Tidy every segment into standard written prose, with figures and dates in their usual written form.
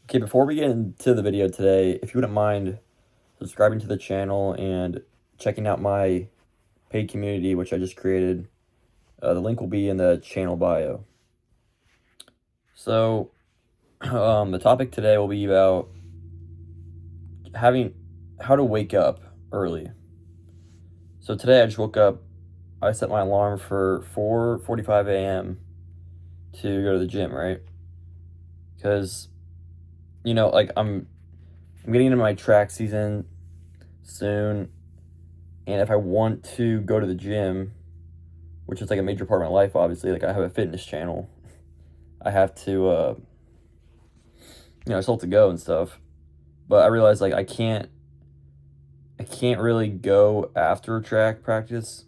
Okay, before we get into the video today, if you wouldn't mind subscribing to the channel and checking out my paid community, which I just created, the link will be in the channel bio. So, the topic today will be about how to wake up early. So today I just woke up. I set my alarm for 4:45 a.m. to go to the gym, right? Because like I'm getting into my track season soon, and if I want to go to the gym, which is like a major part of my life, obviously, like I have a fitness channel, I have to, I still have to go and stuff. But I realized like I can't really go after track practice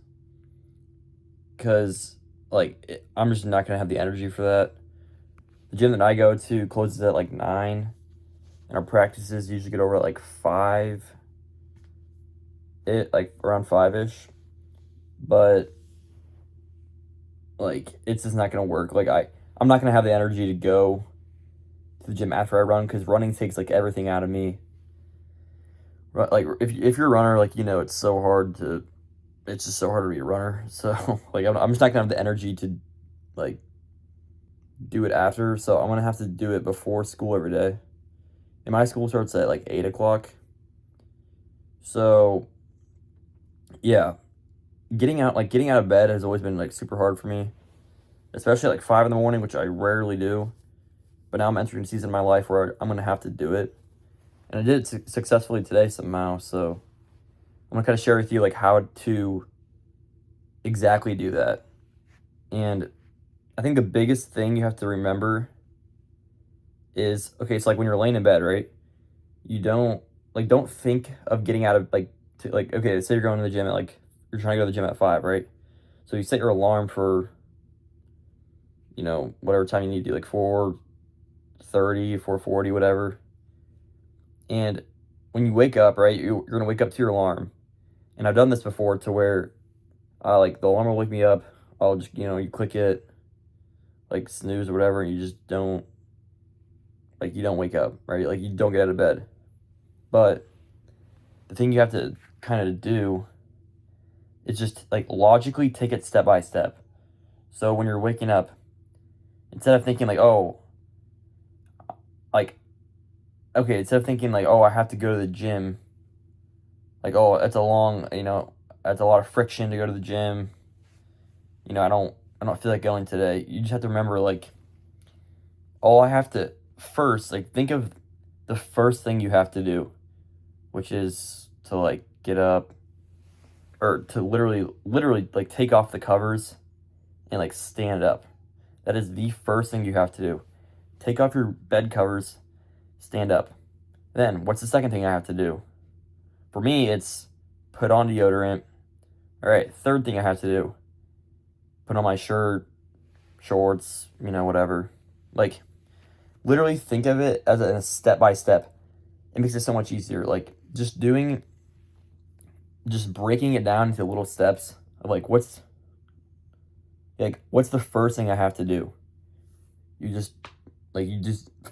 because I'm just not gonna have the energy for that. The gym that I go to closes at like 9, and our practices usually get over at like 5. Like around 5ish, but like it's just not gonna work. Like I'm not gonna have the energy to go to the gym after I run because running takes like everything out of me. Like if you're a runner, like it's just so hard to be a runner. So like I'm just not gonna have the energy to like do it after. So I'm gonna have to do it before school every day. And my school starts at like 8 o'clock. So yeah, getting out of bed has always been like super hard for me, especially like 5 in the morning, which I rarely do. But now I'm entering a season in my life where I'm gonna have to do it, and I did it successfully today somehow. So I'm gonna kind of share with you like how to exactly do that. And I think the biggest thing you have to remember is, okay, it's like when you're laying in bed, right? You don't think of getting out of okay, say you're going to the gym at like you're trying to go to the gym at 5, right? So you set your alarm for whatever time you need to, like 4:30, 4:40, whatever. And when you wake up, right, you're gonna wake up to your alarm. And I've done this before to where like the alarm will wake me up. I'll just you click it, like snooze or whatever, and you don't wake up, right? Like you don't get out of bed. But the thing you have to kind of do is just like logically take it step by step. So when you're waking up, instead of thinking like, oh, like, okay, instead of thinking like, oh, I have to go to the gym, like, oh, that's that's a lot of friction to go to the gym. I don't feel like going today. You just have to remember like, all I have to first, like, think of the first thing you have to do, which is to like get up or to literally like take off the covers and like stand up. That is the first thing you have to do. Take off your bed covers, stand up. Then what's the second thing I have to do? For me, it's put on deodorant. All right, third thing I have to do, put on my shirt, shorts, whatever. Like, literally think of it as a step by step. It makes it so much easier. Like, just breaking it down into little steps of like, what's the first thing I have to do? You just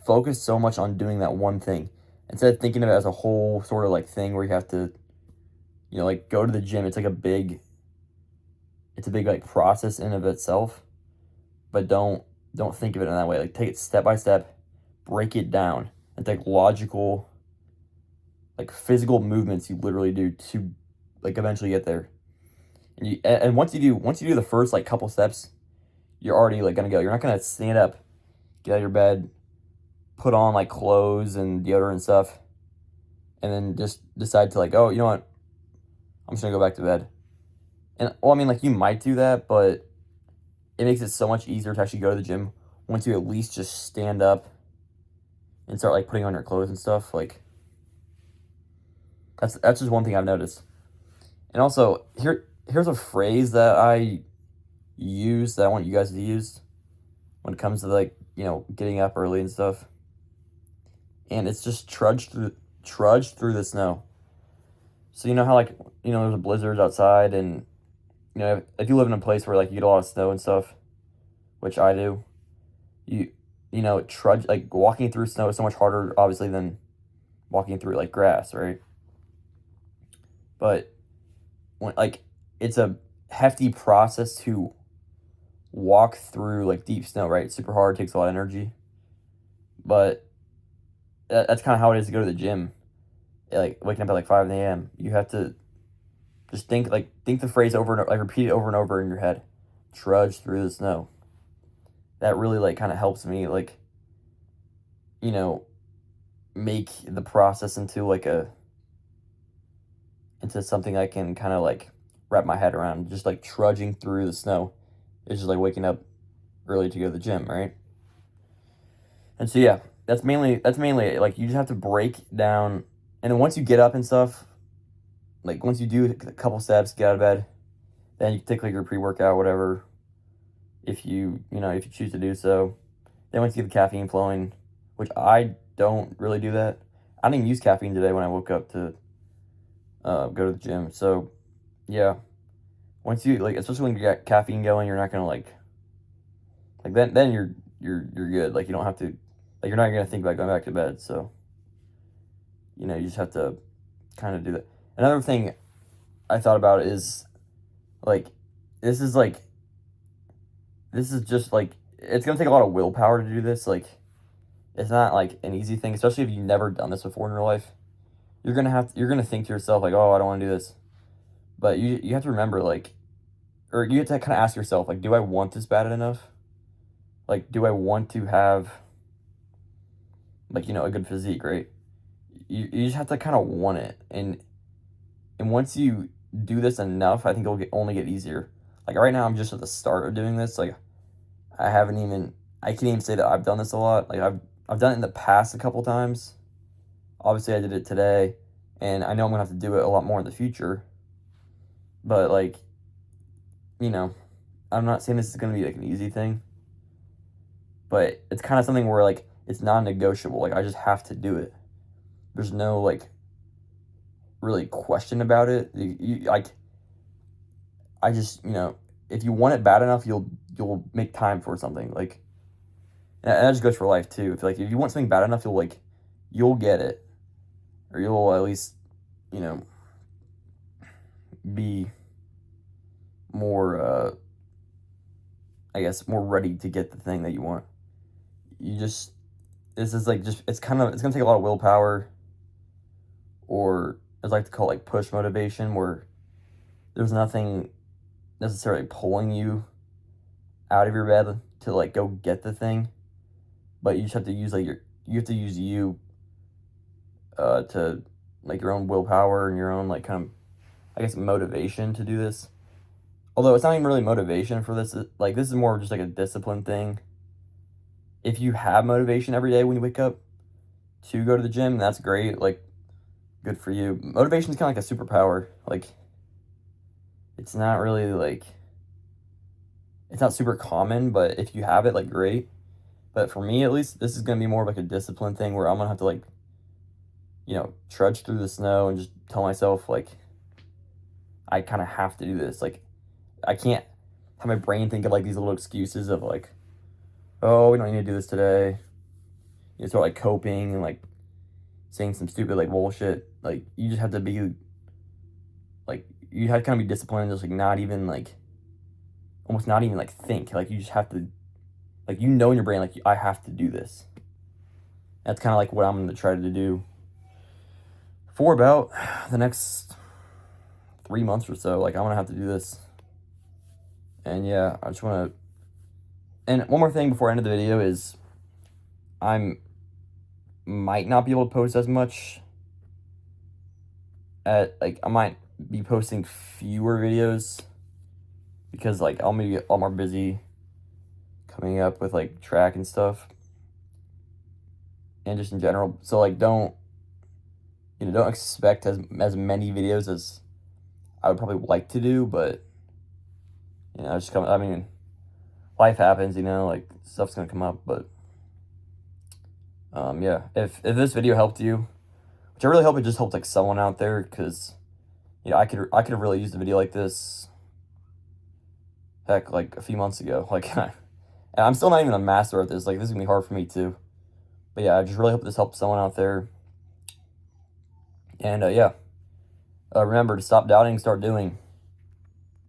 focus so much on doing that one thing instead of thinking of it as a whole sort of like thing where you have to, like go to the gym. It's a big like process in of itself, but don't think of it in that way. Like take it step by step, break it down, and take logical, like physical movements you literally do to like eventually get there. And once you do the first like couple steps, you're already like gonna go. You're not gonna stand up, get out of your bed, put on like clothes and deodorant and stuff, and then just decide to like, oh, you know what, I'm just gonna go back to bed. And well, I mean, like you might do that, but it makes it so much easier to actually go to the gym once you at least just stand up and start like putting on your clothes and stuff. Like that's just one thing I've noticed. And also here's a phrase that I use that I want you guys to use when it comes to like, getting up early and stuff. And it's just trudge through the snow. So you know how like, there's a blizzard outside, and if you live in a place where like you get a lot of snow and stuff, which I do, you you know, trudge, like walking through snow is so much harder, obviously, than walking through like grass, right? But when like it's a hefty process to walk through like deep snow, right? It's super hard, takes a lot of energy. But that's kind of how it is to go to the gym. Like waking up at like 5 a.m. You have to just think the phrase over and over, like repeat it over and over in your head. Trudge through the snow. That really like kind of helps me like, you know, make the process into something I can kind of like wrap my head around. Just like trudging through the snow is just like waking up early to go to the gym, right? And so yeah, that's mainly it. Like you just have to break down, and then once you get up and stuff, like once you do a couple steps, get out of bed, then you can take like your pre-workout, whatever, if you choose to do so. Then once you get the caffeine flowing, which I don't really do that. I didn't even use caffeine today when I woke up to go to the gym. So yeah, once you like, especially when you got caffeine going, you're not gonna like then you're good. Like you don't have to, like you're not gonna think about going back to bed. So you just have to kind of do that. Another thing I thought about is like this is like this is just like it's gonna take a lot of willpower to do this. Like it's not like an easy thing, especially if you've never done this before in your life. You're gonna think to yourself like, oh, I don't want to do this. But you have to remember like, or you have to kind of ask yourself like, do I want this bad enough? Like, do I want to have like a good physique, right? You just have to kind of want it, and once you do this enough, I think it'll only get easier. Like right now, I'm just at the start of doing this. Like I can't even say that I've done this a lot. Like I've done it in the past a couple times. Obviously, I did it today, and I know I'm gonna have to do it a lot more in the future. But like, I'm not saying this is gonna be like an easy thing, but it's kind of something where like it's non-negotiable. Like I just have to do it. There's no like really question about it. Like I just if you want it bad enough, you'll make time for something. Like and that just goes for life too. If you want something bad enough, you'll get it, or you'll at least you know be more I guess more ready to get the thing that you want. You just This is like just it's gonna take a lot of willpower, or as I like to call it, like push motivation, where there's nothing necessarily pulling you out of your bed to like go get the thing, but you just have to use you have to use you to like your own willpower and your own like kind of I guess motivation to do this. Although it's not even really motivation for this. Like this is more just like a discipline thing. If you have motivation every day when you wake up to go to the gym, that's great. Like good for you. Motivation is kind of like a superpower. Like it's not really like it's not super common, but if you have it, like great. But for me, at least, this is gonna be more of like a discipline thing where I'm gonna have to like, trudge through the snow and just tell myself like, I kind of have to do this. Like, I can't have my brain think of like these little excuses of like, oh, we don't need to do this today. You start like coping and like saying some stupid like bullshit. Like, you just have to be like, you have to kind of be disciplined, just like not even like, almost not even like think. Like, you just have to, like, in your brain, like, I have to do this. That's kind of like what I'm going to try to do for about the next 3 months or so. Like, I'm going to have to do this. And yeah, I just want to, and one more thing before I end the video is might not be able to post as much I might be posting fewer videos because like I'll be a lot more busy coming up with like track and stuff and just in general. So like don't expect as many videos as I would probably like to do, but I mean, life happens, like stuff's gonna come up, but yeah, if this video helped you, which I really hope it just helped like someone out there, because I could have really used a video like this, heck, like a few months ago, like, and And I'm still not even a master at this. Like, this is going to be hard for me, too. But yeah, I just really hope this helps someone out there. And yeah, remember to stop doubting, start doing.